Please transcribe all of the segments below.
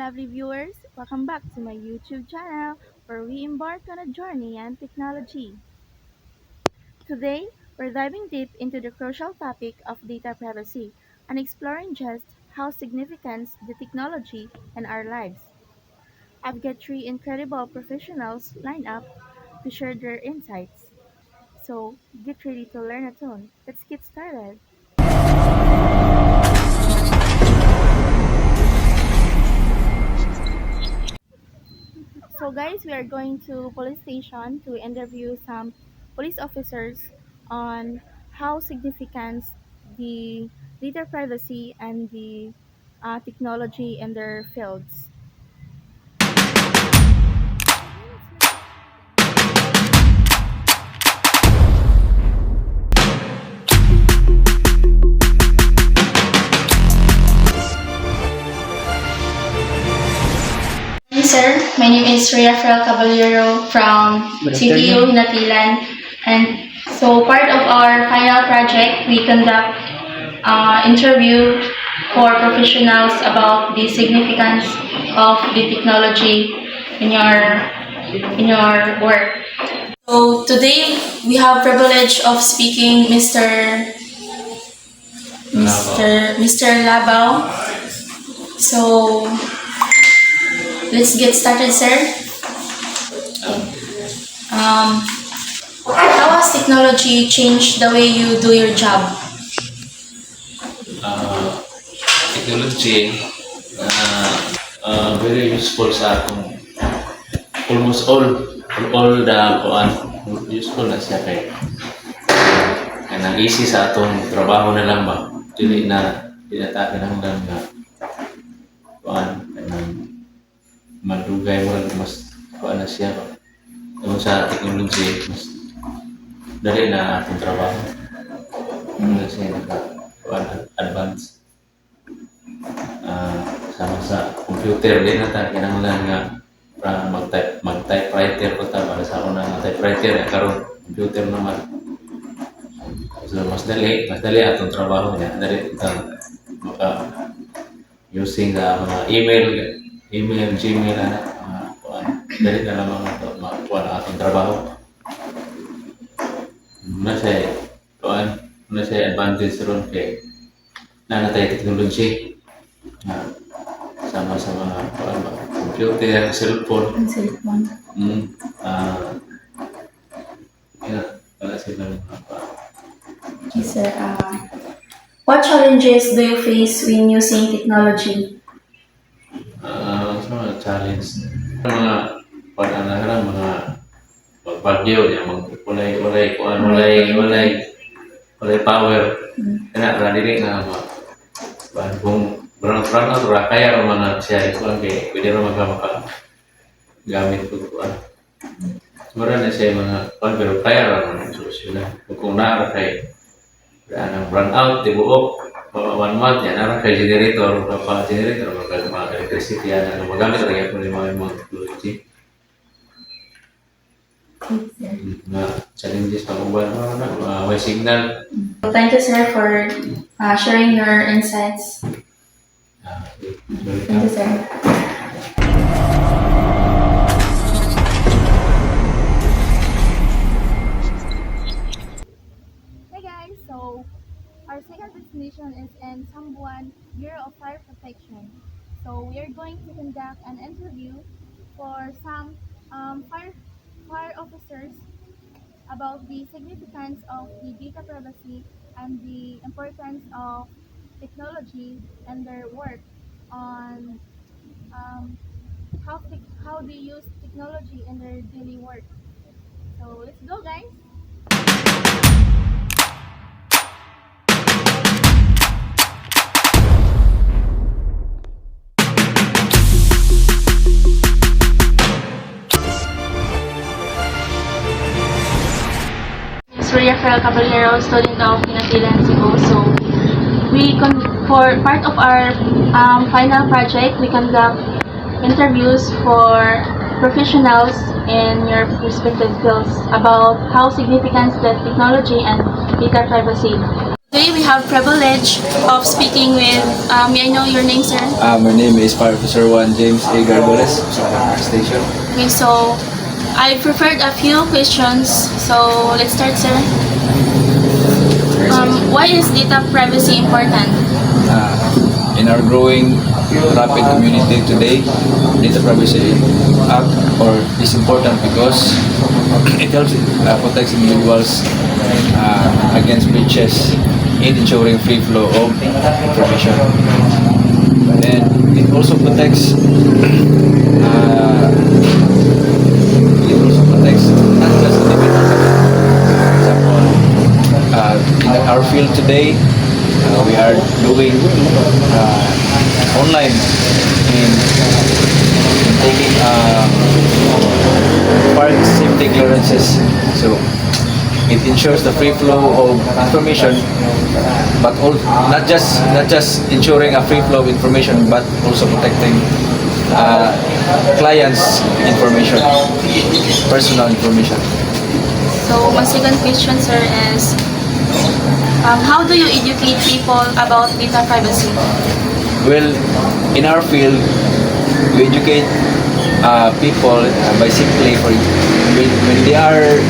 lovely viewers. Welcome back to my YouTube channel where we embark on a journey in technology. Today, we're diving deep into the crucial topic of data privacy and exploring just how significant the technology in our lives. I've got three incredible professionals lined up to share their insights. So, get ready to learn a ton. Let's get started. So guys, we are going to police station to interview some police officers on how significant the data privacy and the technology in their fields. Hi, sir. My name is Rafael Caballero from CTU Hinatilan. And so part of our final project, we conduct interview for professionals about the significance of the technology in your work. So today we have privilege of speaking Mr. Labao. So let's get started, sir. Um, how has technology changed the way you do your job? uh, Technology very useful sa akong almost all the kuan useful na siya kay easy sa atong trabaho na lang ba dili ta kinahanglan nga kuan madugay mo mas kuan na siya ba tungod sa technology mas dali na atong trabaho na siya naka kuan advance sama sa computer din na ta kinahanglan nga mag-typewriter ko ta para sa una nga typewriter karon computer naman so mas dali atong trabaho niya dali ta maka using mga email Gmail dali na lamang ato makuha ang atong trabaho na siya advantage ron kay nanatay technology sama sa mga computer, cellphone. Ang cellphone. Wala sila Yes, sir. What challenges do you face when using technology? sa mga challenge. Mga pag-anaharan, mga pagbagyo, walay power. Kaya dili na kung brownout ra kaya ra man siya ikuan kay pwede ra maka gamit ko kuan. Mura na siya mga kuan pero kaya ra man solusyon. Kung naa kay ang brownout di buok 1 month yan ara kay generator generator mga electricity yan ano magamit ra gyud mga technology. Na challenges pa kung may signal. Thank you, sir, for sharing your insights. Thank you, sir. Hey guys, so our second destination is in Sambuan Bureau of Fire Protection. So we are going to conduct an interview for some fire officers about the significance of the data privacy and the importance of technology and their work on um, how they use technology in their daily work. So let's go, guys. It's Rafael Caballero, student of Hinatilan, Cebu. So, for part of our final project, we conduct interviews for professionals in your respective fields about how significant the technology and data privacy. Today we have privilege of speaking with, may I know your name, sir? My name is Fire Officer 1 James A. Gargoles sa station. Okay, so I prepared a few questions. So let's start, sir. Why is data privacy important? In our growing rapid community today, data privacy act is important because it helps protect individuals against breaches in ensuring free flow of information. And it also protects not just individuals. For example, in our field today, we are doing online in taking park safety clearances. So it ensures the free flow of information, but not just ensuring a free flow of information, but also protecting clients' information, personal information. So my second question, sir, is how do you educate people about data privacy? Well, in our field, we educate people by simply when they are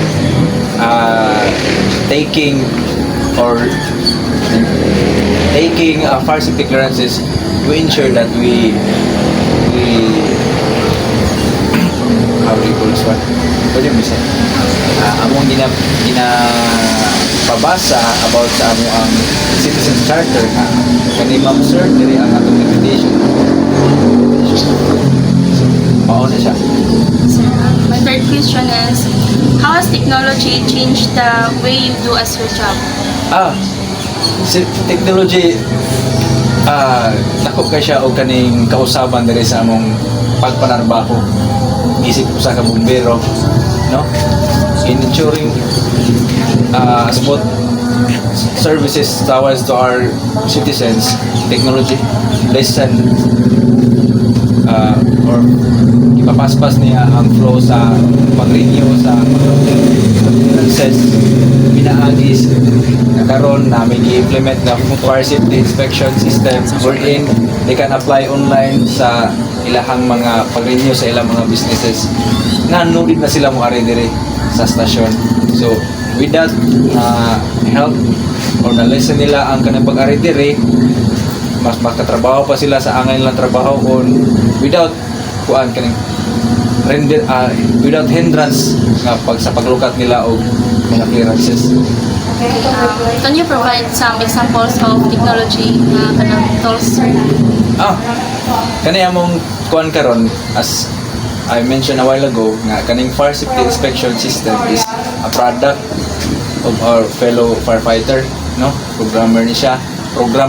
taking fire safety clearances, we ensure that we how do you call this one? Pwede mo bisa? Among pabasa about sa amo ang citizen charter na kani ma'am sir diri ang atong invitation. Mao na siya. Sir, my third question is, how has technology changed the way you do as your job? Si technology dako kay siya og kaning kausaban diri sa among pagpanarbaho. Isip usa ka bumbero, no? In ensuring support services towards to our citizens, technology lessen or ipapaspas niya ang flow sa pag-renew sa clearances pinaagis nagkaroon na may i-implement na fire safety inspection system wherein they can apply online sa ilahang mga pag-renew sa ilang mga businesses na nunod na sila mo ari diri sa stasyon. So with that help or na-lesson nila ang kanang pag-ari diri, mas makatrabaho pa sila sa angay nilang trabaho on without without hindrance nga sa paglukat nila og mga clearances. Can you provide some examples of technology kanang tools, sir? Kani among kuan karon, as I mentioned a while ago, nga kaning fire safety inspection system is a product of our fellow firefighter, no? Program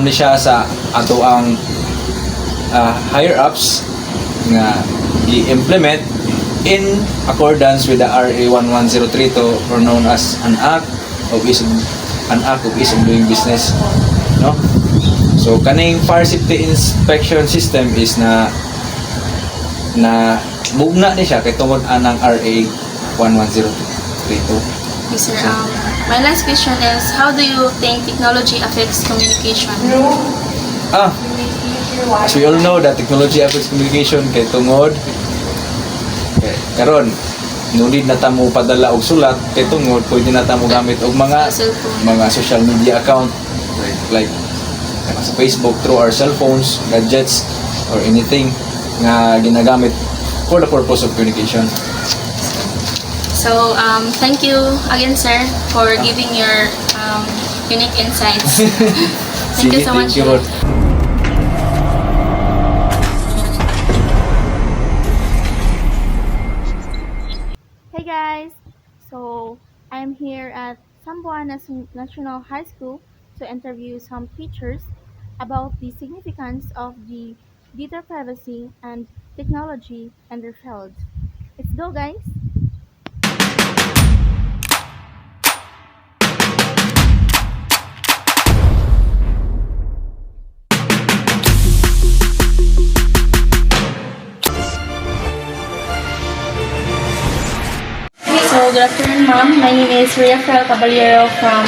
ni siya sa ato ang higher ups nga i-implement in accordance with the RA 11032 or known as an act of ease of doing business, no? So kaning fire safety inspection system is na mugna ni siya kay tungod anang RA 11032. Okay, sir. My last question is, how do you think technology affects communication? As we all know that technology affects communication kay tungod karon nunid na tamo padala og sulat kay tungod pwede na tamo gamit og mga social media account like sa Facebook through our cell phones, gadgets or anything nga ginagamit for the purpose of communication. So, thank you again, sir, for giving your unique insights. Thank you so much. Thank you. Hey guys, so I'm here at Sambuana National High School to interview some teachers about the significance of the data privacy and technology in their fields. Let's go guys! So, good afternoon, ma'am. My name is Ria Caballero from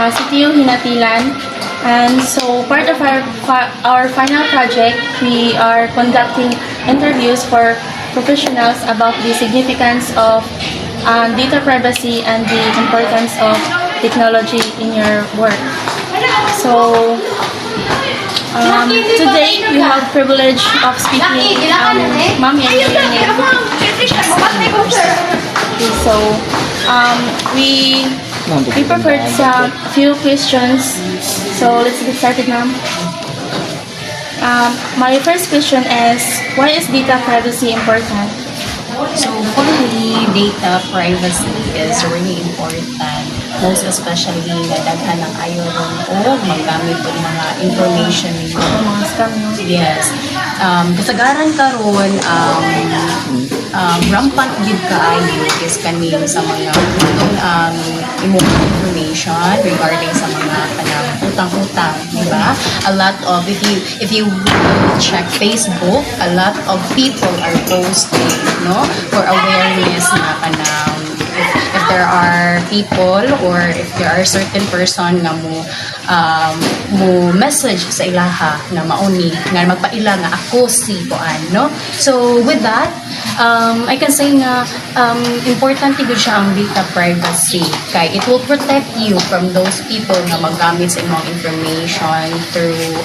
CTU Hinatilan. And so part of our final project, we are conducting interviews for professionals about the significance of data privacy and the importance of technology in your work. So today we have privilege of speaking Ma'am Yan, your name. Okay, so we prepared some few questions. So let's get started, ma'am. My first question is, why is data privacy important? So for me, data privacy is really important. Most especially nga daghan ng ayaw ron o magamit og mga information ninyo. Mga scam, no? Yes. Kasagaran karon rampant gid kaayo is kaning sa mga imong information regarding sa mga kanang utang-utang, di ba? A lot of if you check Facebook, a lot of people are posting, no, for awareness na kanang if there are people or if there are certain person nga mo message sa ilaha nga mauni nga magpaila nga ako si kuan, no. So with that, I can say nga important gud siya ang data privacy kay it will protect you from those people nga magamit sa imong information through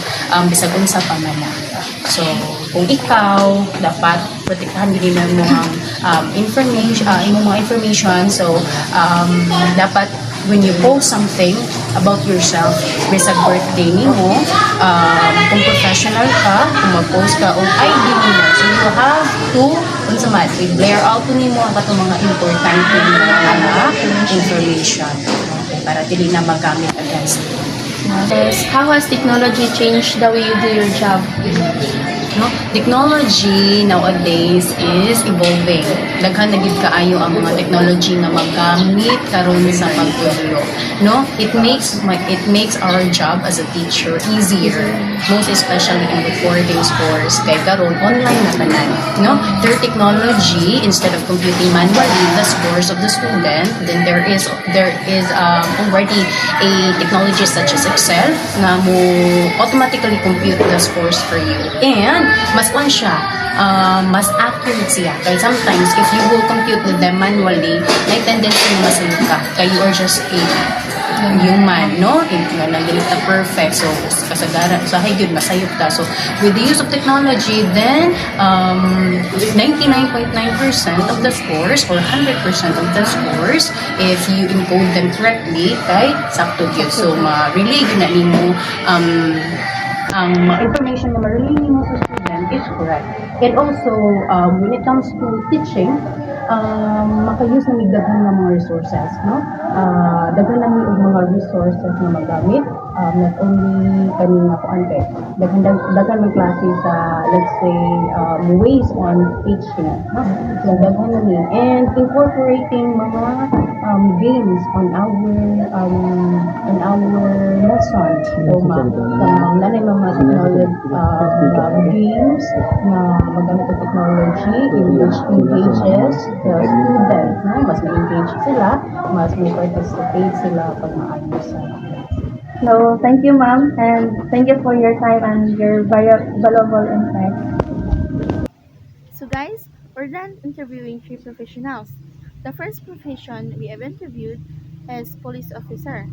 bisag unsa pa man na. So kung ikaw dapat protektahan gid mo ang information, imong mga information. So dapat when you post something about yourself, bisag birthday nimo, kung professional ka, kung mag-post ka og ID nimo, so you have to unsa man i-blare out nimo ang katong mga importante nga information, okay, para dili na magamit against you. How has technology changed the way you do your job? No? Technology nowadays is evolving. Daghan na gid kaayo ang mga technology na magamit karon sa pagtudlo. No? It makes our job as a teacher easier. Most especially in recording scores kay karon online na tanan. No? Through technology, instead of computing manually the scores of the student, then there is already a technology such as Excel na mo automatically compute the scores for you. And mas on siya, mas accurate siya. Kaya sometimes, if you will compute with them manually, may tendency na masayot ka. Kaya you are just a human, no? Nga nandili ta perfect. So, kasagaran, sa yun, masayot ka. So, with the use of technology, then, 99.9% of the scores or 100% of the scores, if you encode them correctly, kay sakto yun. So, ma-relay yun na nimo, ang information na ma-relay nimo sa student is correct. And also, when it comes to teaching, maka-use na daghan ng mga resources, no? Daghan na mga resources na magamit, not only kanina ko ante, daghan ng klase sa, let's say, ways on teaching, no? So, daghan na ni. And incorporating mga games on our lesson. So, nanay mga games na magamit ang technology in which engages the students, na mas ma-engage sila, mas may participate sila pag maayos sa So, thank you, ma'am, and thank you for your time and your valuable insight. So, guys, we're done interviewing 3 professionals. The first profession we have interviewed is police officer.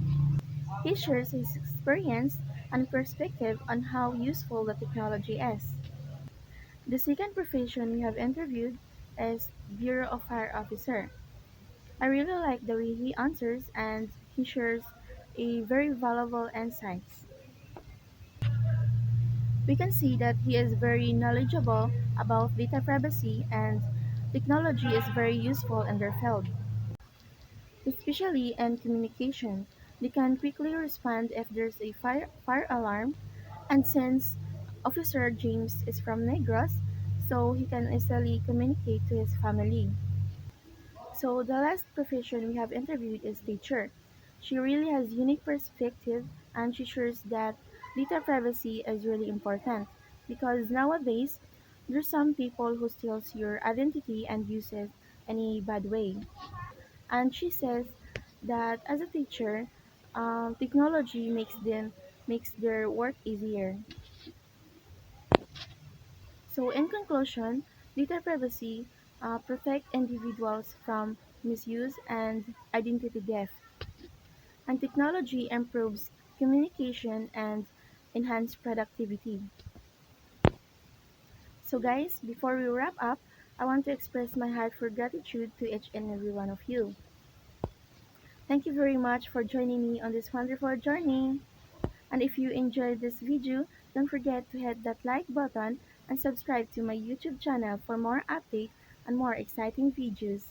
He shares his experience and perspective on how useful the technology is. The second profession we have interviewed is Bureau of Fire Officer. I really like the way he answers and he shares a very valuable insights. We can see that he is very knowledgeable about data privacy and technology is very useful in their field. Especially in communication, they can quickly respond if there's a fire alarm, and since Officer James is from Negros, so he can easily communicate to his family. So the last profession we have interviewed is teacher. She really has unique perspective and she shares that data privacy is really important because nowadays there's some people who steals your identity and use it in a bad way. And she says that as a teacher, technology makes their work easier. So in conclusion, data privacy protect individuals from misuse and identity theft, and technology improves communication and enhance productivity. So guys, before we wrap up, I want to express my heartfelt gratitude to each and every one of you. Thank you very much for joining me on this wonderful journey. And if you enjoyed this video, don't forget to hit that like button and subscribe to my YouTube channel for more updates and more exciting videos.